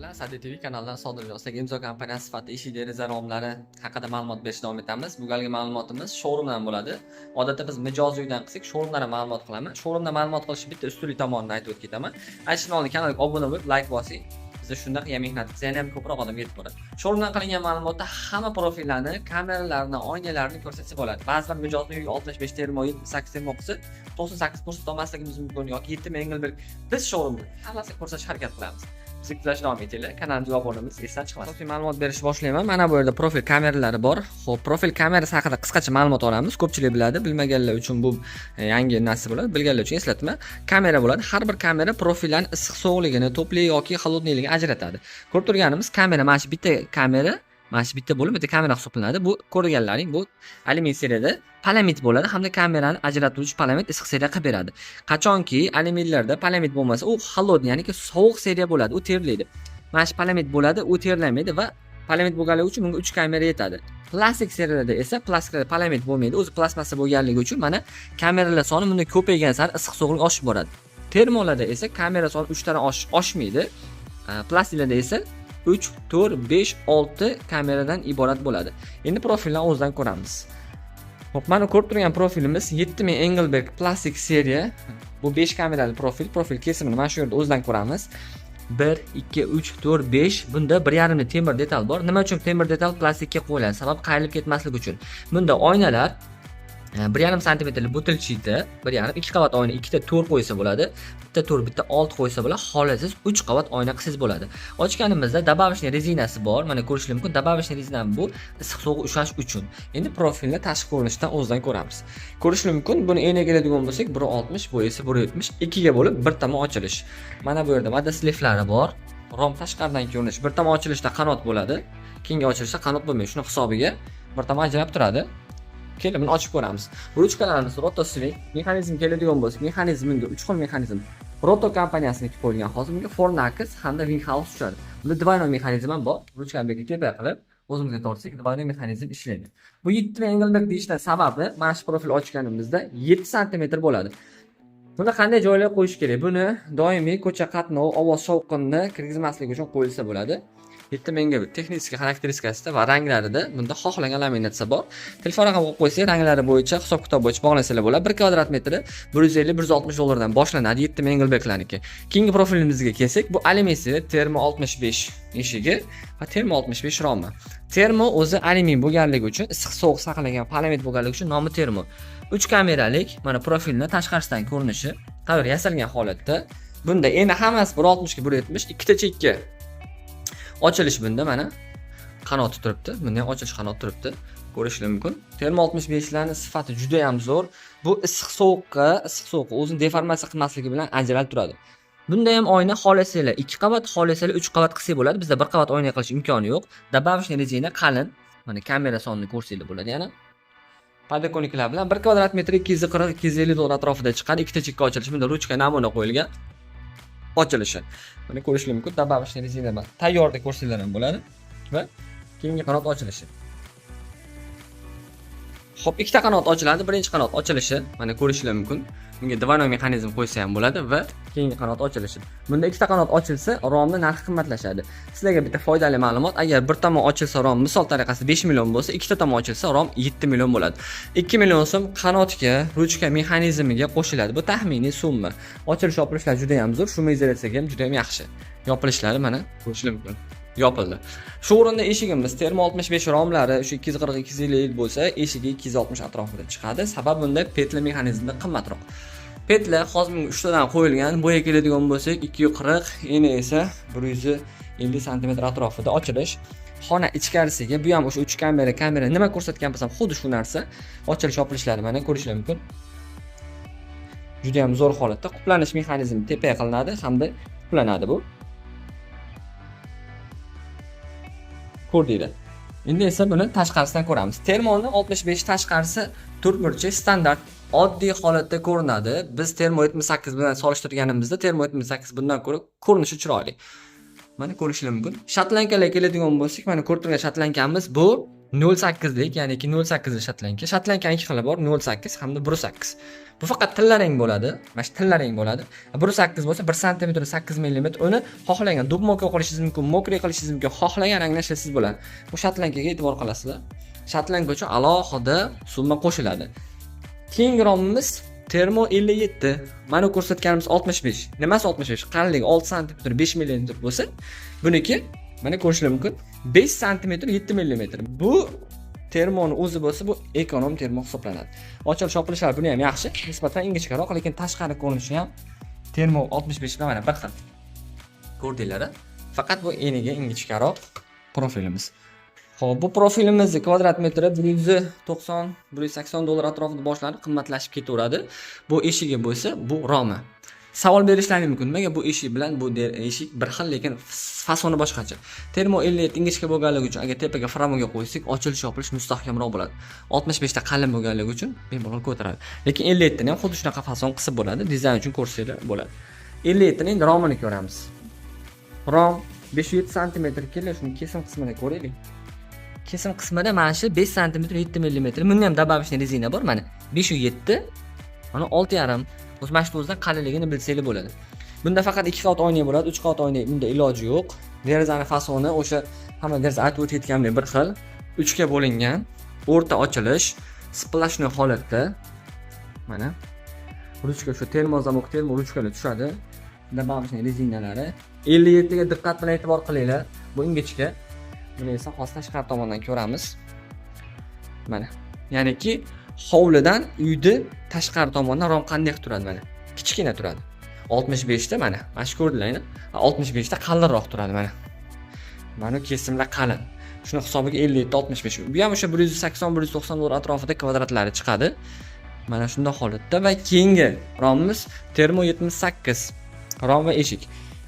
bilan Sadi TV kanalidan sodir yo'lsidagi imzo kompaniyasi sifatida ish deraza romlari haqida ma'lumot berishda davom etamiz. Bugungi ma'lumotimiz showroomdan bo'ladi. Odatda biz mijoz uydan qilsak, showroomdan ma'lumot qilamiz. Showroomdan ma'lumot qilish bitta ustunlik tomonini aytib o'tib ketaman. Aytishimni kanalga obuna bo'lib, like bosing. Bizda shunday mehnat qilsa ham ko'proq odam yetib boradi. Showroomdan qilingan ma'lumotda hamma profillarni, kameralarni, oynalarni ko'rsatsa bo'ladi. Ba'zilar mijozni uy 65 termo, 78 termo qilsa 98% olmasligimiz mumkin yoki 7 Engelberg. Biz showroomda hammasini ko'rsatishga harakat qilamiz. Bizni kuzatishga davom etinglar. Kanalimizga obuna bo'lib, esdan chiqmasin. Asosiy ma'lumot berishni boshlayman. Mana bu yerda profil kameralari bor. Xo'p, profil kamerasi haqida qisqacha ma'lumot olamiz. Ko'pchilik biladi, bilmaganlar uchun bu yangi narsa bo'ladi. Bilganlar uchun eslatma. Kamera bo'ladi. Har bir kamera profillarning issiq sovuqligini, to'plik yoki xolodniyligini ajratadi. Ko'rib turganimiz kamera mana shu bitta kamera, mana shu bitta bo'lib bitta kamera hisoblanadi. Bu ko'rganlaring, bu alyumin seriyada palamid bo'ladi hamda kamerani ajratuvchi palamid issiq seriya qilib beradi. Qachonki alyuminlarda palamid bo'lmasa, u xolodniy, ya'ni sovuq seriya bo'ladi, u terlaydi. Mana shu palamid bo'ladi, u terlamaydi va palamid bo'lganligi uchun bunga 3 kamera yetadi. Plastik seriyada esa plastikda palamid bo'lmaydi, o'zi plastmassa bo'lganligi uchun mana kameralar soni bunda ko'paygan sari issiq sovuqlik oshib boradi. Termolarda esa kamera soni 3 tadan oshmaydi. Plastiklarda esa 3, 4, 5, 6 kameradan iborat bo'ladi. Endi profilni o'zidan ko'ramiz. Xo'p, mana ko'rib turgan profilimiz 7000 Engelberg plastik seriya. Bu 5 kamerali profil. Profil kesimini mana shu yerda o'zidan ko'ramiz. 1, 2, 3, 4, 5. Bunda 1,5 temir detal bor. Nima uchun temir detal plastikka qo'yiladi? Sabab qayrilib ketmasligi uchun. Bunda oynalar 1,5 sm butilchida 1,5 2 qavat oyna, ikkita to'r qo'ysa bo'ladi. Bitta to'r, bitta old qo'ysa bo'ladi. Xolasiz 3 qavat oyna qilsangiz bo'ladi. Ochganimizda dabavishli rezinasi bor. Mana ko'rishingiz mumkin. Dabavishli rezina bu issiq sovuq ushlash uchun. Endi profilni tashqi ko'rinishdan o'zidan ko'ramiz. Ko'rishingiz mumkin. Buni eniga keladigan bo'lsak 1.60, bu esa 1.70, ikkiga bo'lib bir tomon ochilish. Mana bu yerda modasliflari bor. Rom tashqaridan ko'rinish. Bir tomon ochilishda qanot bo'ladi. Keyingi ochilishda qanot bo'lmaydi. Shuni hisobiga bir tomon ajrab turadi. Kelib buni ochib ko'ramiz. Ruchkalarimiz rotosving mexanizm keladigan bo'lsa, mexanizmga 3 xil mexanizm. Roto kompaniyasiniki qo'yilgan. Hozir bunga Fornax hamda Winghouse tushadi. Bunda dvoynoy mexanizm ham bor. Ruchkani tepa qilib o'zimizga tortsak, dvoynoy mexanizm ishlaydi. Bu 7 Engelberg deyishdan sababi mana shu profil ochganimizda 7 sm bo'ladi. Buni qanday joylarga qo'yish kerak? Buni doimiy ko'cha qatnov, ovoz shovqinni kirgizmaslik uchun qo'yilsa bo'ladi. 7 Engelberg texnik xarakteristikasida va ranglarida bunda xohlagan laminatsiya bor. Telefon raqami qo'yib qo'ysak, ranglari bo'yicha hisob-kitob bo'yicha bog'lasalar bo'ladi. 1 kvadrat metri 150-160 dollardan boshlanadi 7 Engelberglarniki. Keyingi profilimizga kelsak, bu alyumin seriya termo 65 eshigi va termo 65 romi. Termo o'zi alyumin bo'lganligi uchun, issiq sovuq saqlagan palamid bo'lganligi uchun nomi termo. 3 kameralik mana profilni tashqarisidan ko'rinishi tayyor yasalgan holatda. Bunda endi hammasi 1.60 ga 1.70, ikkita chekka ochilish bunda mana qanoti turibdi. Bunda ham ochilish qanoti turibdi. Ko'rishingiz mumkin. Termo 65 larning sifati juda ham zo'r. Bu issiq sovuqqa o'zini deformatsiya qilmasligi bilan ajralib turadi. Bunda ham oyna xohlasalar 2 qavat, xohlasalar 3 qavat qilsak bo'ladi. Bizda 1 qavat oyna qilish imkoni yo'q. Dabavishli rezina qalin. Mana kamera sonini ko'rsanglar bo'ladi yana. Podokoniklar bilan 1 kvadrat metr 240-250 dollar atrofida chiqadi. Ikkita chekka ochilish. Bunda ruchka namuna qo'yilgan. Ochilishi. Mana ko'rishingiz mumkin. Dabavishli rezina bilan tayyorda ko'rsanglar ham bo'ladi va keyingi qanot ochilishi. Xo'p, ikkita qanot ochiladi. Birinchi qanot ochilishi, mana ko'rishingiz mumkin. Bunga dvoynoy mexanizm qo'ysa ham bo'ladi va keyingi qanot ochilishi. Bunda ikkita qanot ochilsa, romning narxi qimmatlashadi. Sizlarga bitta foydali ma'lumot, agar bir tomon ochilsa rom misol tariqasida 5 million bo'lsa, ikkita tomon ochilsa rom 7 million bo'ladi. 2 million so'm qanotga, ruchka mexanizmiga qo'shiladi. Bu taxminiy summa. Ochilish-yopilishlar juda ham zo'r, shu meziyatga ham juda ham yaxshi. Yopilishlari mana ko'rishingiz mumkin. Yopildi. Shu o'rinda eshigimiz termo 65 romlari o'sha 240-250 bo'lsa, eshigi 260 atrofida chiqadi. Sabab bunda petla mexanizmda qimmatroq. Petla hozir 3 tadan qo'yilgan, bo'ya keladigan bo'lsak 240, eni esa 150 sm atrofida ochilish. Xona ichkarisiga bu ham o'sha 3 kamera nima ko'rsatgan bo'lsam, xuddi shu narsa. Ochilish-yopilishlari mana ko'rishingiz mumkin. Juda ham zo'r holatda quplanish mexanizmi tepaga qilinadi hamda quplanadi bu. Ko'rdinglar. Endi esa buni tashqarisidan ko'ramiz. Termoni 65 tashqarisi 4 burchak standart oddiy holatda ko'rinadi. Biz termo 78 bilan solishtirganimizda termo 78 bundan ko'ra ko'rinishi chiroyli. Mana ko'rishingiz mumkin. Shatlankalar keladigan bo'lsak, mana ko'rib turgan shatlankamiz bu 08lik, ya'ni 08 shotlanka. Shotlankaning ikki xili bor, 08 hamda 18. Bu faqat tillarang bo'ladi. Mana shu tillarang bo'ladi. 18 bo'lsa 1 sm 8 mm. Uni xohlagan dubmoka qilishingiz mumkin, mokriy qilishingiz mumkin, xohlagan rangni ishlatsangiz bo'ladi. Bu shotlankaga e'tibor qilasizlar. Shotlanka uchun alohida summa qo'shiladi. Keyingi romimiz Termo 57. Mana ko'rsatganimiz 65. Nimasi 65? Qalinligi 6 sm 5 mm bo'lsa, buniki mana ko'rishingiz mumkin 5 sm 7 mm. Bu termoni o'zi bo'lsa, bu ekonom termo hisoblanadi. Ochilish yopilishlari buni ham yaxshi, nisbatan ingichkaroq, lekin tashqari ko'rinishi ham termo 65 bilan mana bir xil. Ko'rdinglar? Faqat bu eniga ingichkaroq profilimiz. Xo'p, bu profilimizni kvadrat metri 190-180 dollar atrofida boshlanib qimmatlashib ketaveradi. Bu eshigi bo'lsa, bu romi. Savol berishlaringiz mumkin. Nimaga bu eshik bilan bu eshik bir xil, lekin fasoni boshqacha. Termo 57 ingichka bo'lganligi uchun agar tepaga framoga qo'ysak, ochilish yopilish mustahkamroq bo'ladi. 65 ta qalin bo'lganligi uchun bemalol ko'taradi. Lekin 57 ni ham xuddi shunaqa fason qisib bo'ladi. Dizayn uchun ko'rsanglar bo'ladi. 57 ning romini ko'ramiz. Rom 507 sm keladi. Shuni kesim qismini ko'raylik. Kesim qismida mana shu 5 sm 7 mm. Bunda ham dabavishli rezina bor, mana 507, mana 6,5. O'z mashhurdan qalinligini bilsanglar bo'ladi. Bunda faqat 2 qavat oyna bo'ladi, 3 qavat oyna bunda iloji yo'q. Derazani fasoni o'sha hamma deraza aytib o'tayotganimdek bir xil, 3 ga bo'lingan, o'rta ochilish, splashnoy holatda. Mana ruchka shu termo zamok, termo ruchkalar tushadi. Dabavishli rezinalari. 57 ga diqqat bilan e'tibor qilinglar. Bu ingichka. Buni esa xos tashqari tomondan ko'ramiz. Mana. Ya'niki hovlidan uyni tashqari tomondan rom qanday turadi mana. Kichkina turadi. 65 ta mana. Mana shu ko'rdinglarmi? 65 ta qalinroq turadi mana. Mana kesimlar qalin. Shuni hisobiga 57 65. Bu ham o'sha 180-190 dollar atrofida kvadratlari chiqadi. Mana shunday holatda va keyingi romimiz Termo 78. Rom va eshik.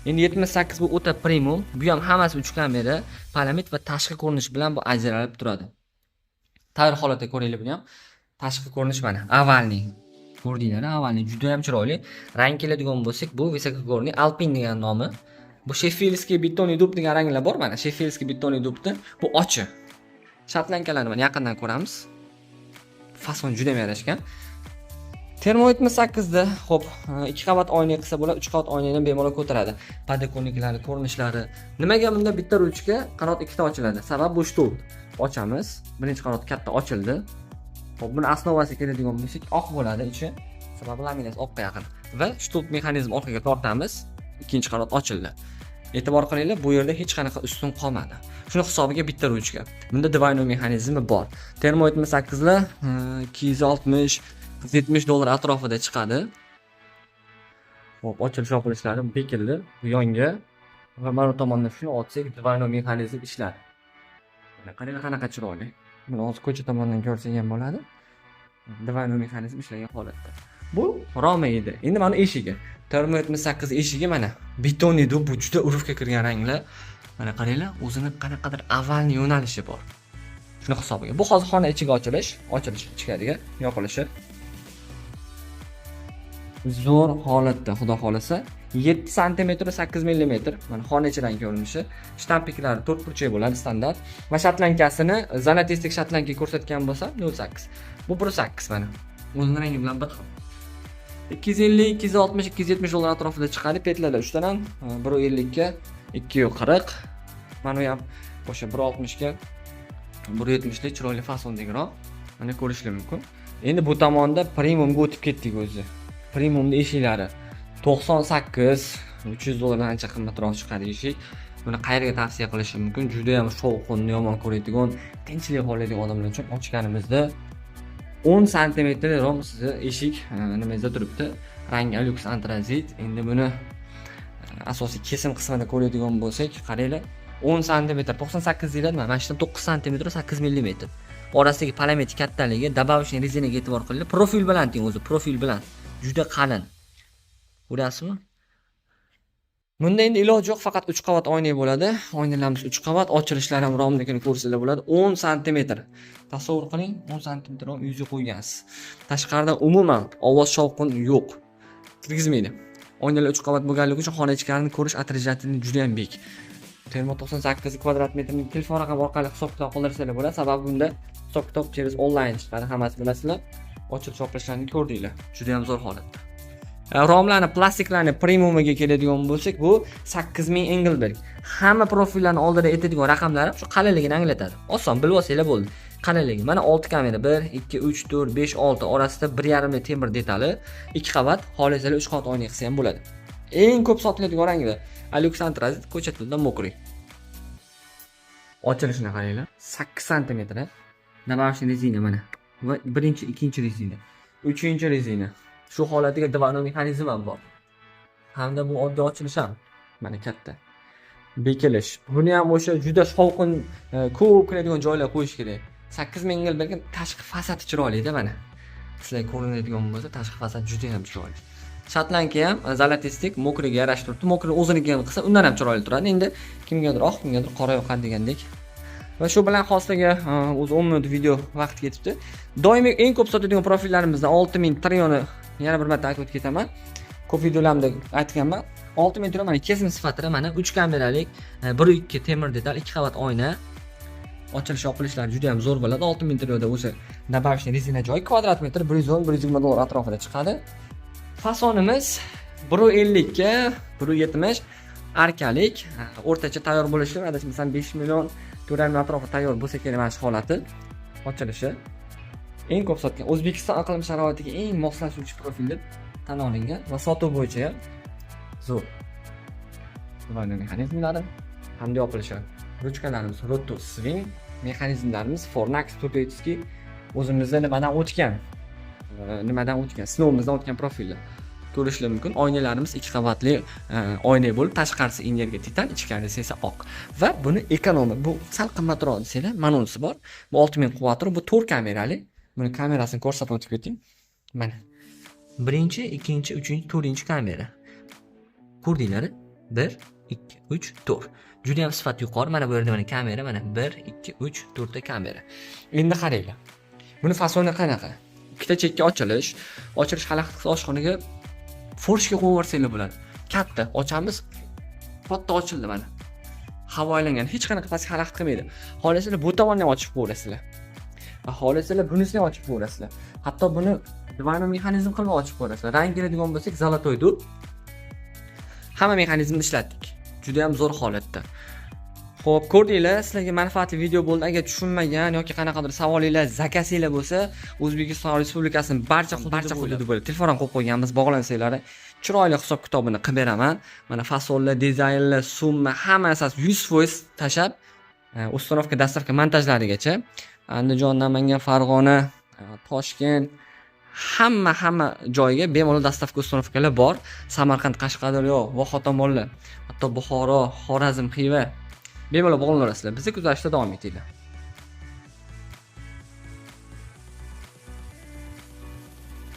Endi 78 bu o'ta premium. Bu ham hammasi 3 kamera, palamid va tashqi ko'rinish bilan bu ajralib turadi. Tayyor holatda ko'ringlar buni ham. Tashqi ko'rinish mana, avalning. Ko'rdinglar, avalning juda ham chiroyli. Rang keladigan bo'lsak, bu Visokogorniy Alpin degan nomi. Bu Sheffieldskiy betoniy dub degan ranglar bor mana. Sheffieldskiy betoniy dubni bu ochi. Shatlankalarni mana yaqindan ko'ramiz. Fason juda ham yarashgan. Termo 78 da, xo'p, 2 qavat oyna qilsa bo'ladi, 3 qavat oynani bemalol ko'taradi. Podokoniklari, ko'rinishlari. Nimaga bunda bitta ruchka qanot ikkita ochiladi? Sabab bu shtul. Ochamiz. Birinchi qanot katta ochildi. Xo'p, buni osnovasi keladigan bo'lsak, oq bo'ladi ichi. Sababi laminat oqqa yaqin. Va shtul mexanizm orqaga tortamiz. Ikkinchi qanot ochildi. E'tibor qilinglar, bu yerda hech qanaqa ustun qolmadi. Shuni hisobiga bitta ruchka. Bunda divayno mexanizmi bor. Termo 78 lar 260-70 dollar atrofida chiqadi. Xo'p, ochilish yopilishlari bekildi. Bu yonga va mana tomondan shuni otsak, divayno mexanizm ishladi. Mana qarang qanaqa chiroyli. Buni hozir ko'cha tomondan ko'rsak ham bo'ladi. Divayno mexanizm ishlagan holatda. Bu Roma edi. Endi mana eshigi. Termo 78 eshigi mana. Betoniy dub, bu juda urfga kirgan ranglar. Mana qaranglar, o'zini qanaqadir avalni yo'nalishi bor. Shuni hisobiga. Bu hozir xona ichiga ochilish ichkariga yopilishi. Zo'r holatda, xudo xolasa, 7 sm 8 mm. Mana xona ichidan ko'rinishi. Shtampiklari 4 burchak bo'ladi standart. Va shatlankasini Zalatistik shatlanka ko'rsatgan bo'lsam 08. Bu 18 mana. O'zining rangi bilan bir xil. 250, 260, 270 dollar atrofida chiqadi. Petlarlar 3 tadan 150 ga 240. Mana bu ham o'sha 160 ga 170 lik chiroyli fasondagiroq. Mana ko'rishingiz mumkin. Endi bu tomonda premiumga o'tib ketdik o'zi. Premiumni eshiklari 98, 300 dollardan ancha qimmatroq chiqadi eshik. Buni qayerga tavsiya qilishim mumkin? Juda ham shovqinni yomon ko'radigan, tinchlik xohlaydigan odamlar uchun ochganimizda 10 sm rom sizni eshik nimangizda turibdi. Rangi Lux antrazit. Endi buni asosiy kesim qismida ko'radigan bo'lsak, qaranglar. 10 sm 98 deyiladi. Mana shu 9 sm 8 mm. Orasidagi palamid kattaligi, dabavishli rezinaga e'tibor qilinglar. Profil bilan teng o'zi, profil bilan. Juda qalin. Ko'rasizmi? Bunda endi iloji yo'q, faqat 3 qavat oyna bo'ladi. Oynalarimiz 3 qavat, ochilishlari ham romnikini ko'rsanglar bo'ladi. 10 sm. Tasavvur qiling, 10 sm rom yuzga qo'ygansiz. Tashqaridan umuman ovoz shovqin yo'q. Kirgizmaydi. Oynalar 3 qavat bo'lganligi uchun xona ichkarini ko'rish atrijatini juda ham bek. Termo 98 kvadrat metrni telefon raqami orqali hisob-kitob qildirsanglar bo'ladi. Sababi bunda hisob-kitob через onlayn chiqadi, hammasi bilasizlar. Ochilish yopilishlarni ko'rdinglar. Juda ham zo'r holatda. Romlarni, plastiklarni premiumiga keladigan bo'lsak, bu 8000 Engelberg. Hamma profillarning oldida aytadigan raqamlari shu qalinligini anglatadi. Oson bilib olsanglar bo'ldi. Qalinligi. Mana 6 kamera 1, 2, 3, 4, 5, 6 orasida 1.5 ta temir detali, 2 qavat, xohlasanglar 3 qavat oyna qilsa ham bo'ladi. Eng ko'p sotiladigan rangi Alux Antrazit ko'chatilgan mokriy. Ochilishini qaranglar. 8 sm. Navashni rezina mana. Va birinchi, ikkinchi rezina. Uchinchi rezina. Shu holatiga dvano mexanizm ham bor. Hamda bu oddiy ochilish ham mana katta. Bekilish. Buni ham o'sha juda shovqin, ko'p kiradigan joylar qo'yish kerak. 8000 Engelberg tashqi fasadi chiroyli-da mana. Sizlarga ko'rinadigan bo'lsa, tashqi fasad juda ham chiroyli. Shatlanka ham zalatistik mokriga yarashib turibdi. Mokri o'ziniki ham qilsa, undan ham chiroyli turadi. Endi kimgadir oq, kimgadir qora yoqadi degandek. Va shu bilan xoslaga o'zi 10 minut video vaqt ketibdi. Doimiy eng ko'p sotadigan profillarimizdan 6000 trionni yana bir marta aytib ketaman. Ko'p videolarimda aytganman. 6000 trion mana kesim sifatida mana 3 kameralik, 1.2 temir detal, 2 qavat oyna. Ochilish yopilishlari juda ham zo'r bo'ladi. 6000 trionda o'zi nabavishni rezina joy kvadrat metr 110-120 dollar atrofida chiqadi. Fasonimiz 150 ga 170 arkalik, o'rtacha tayyor bo'lishi, adashmasam 5 million 4,5 atrofida tayyor bo'lsa kerak mana shu holati. Ochilishi eng ko'p sotgan O'zbekiston iqlim sharoitiga eng moslashuvchi profil deb tan olingan va sotuv bo'yicha ham zo'r. Dvano mexanizmlari hamda yopilishi. Ruchkalarimiz Roto Swing, mexanizmlarimiz Fornax Tupeski o'zimizda nimadan o'tgan? Sinovimizdan o'tgan profillar. Ko'rishlar mumkin. Oynalarimiz 2 qavatli oyna bo'lib, tashqarisi energiya titan, ichkarisi esa oq. Va buni ekonomi, bu sal qimmatroq desanglar, Manonsi bor. Bu 6000 quvvatli, bu 4 kamerali. Buni kamerasini ko'rsatib o'tib keting. Mana. Birinchi, ikkinchi, uchinchi, to'rtinchi kamera. Ko'rdinglar? 1, 2, 3, 4. Juda ham sifat yuqori. Mana bu yerda mana kamera, mana 1, 2, 3, 4 ta kamera. Endi qaranglar. Buni fasoni qanaqa? Ikkita chekka ochilish xalaqit qilsa oshxonaga forshga qo'yib yuborsanglar bo'ladi. Katta ochamiz, katta ochildi mana. Havo aylangan, hech qanaqa pastga xalaqit qilmaydi. Xohlasanglar bu tomonni ham ochib qo'yasizlar. Va xohlasanglar bunisini ham ochib qo'yasizlar. Hatto buni dvano mexanizm qilib ochib qo'yasizlar. Rang keladigan bo'lsak, zolotoy dur. Hamma mexanizmni ishlatdik. Juda ham zo'r holatda. Xo'p, ko'rdinglar, sizlarga manfaatli video bo'ldi. Agar tushunmagan yoki qanaqadir savolinglar, zakasinglar bo'lsa, O'zbekiston Respublikasining barcha hududi bo'lib telefondan qo'yib qo'yganmiz, bog'lansanglar, chiroyli hisob-kitobini qilib beraman. Mana fasollar, dizaynlar, summa, hamma asas 100% tashab, uстановка, dostavka, montajlarigacha Andijon, Namangan, Farg'ona, Toshkent hamma joyga bemalol dostavka uстановkalar bor. Samarqand, Qashqadaryo va Xotomonlar, hatto Buxoro, Xorazm, Xiva bemalol bog'lanaverasizlar. Bizni kuzatishda davom etinglar.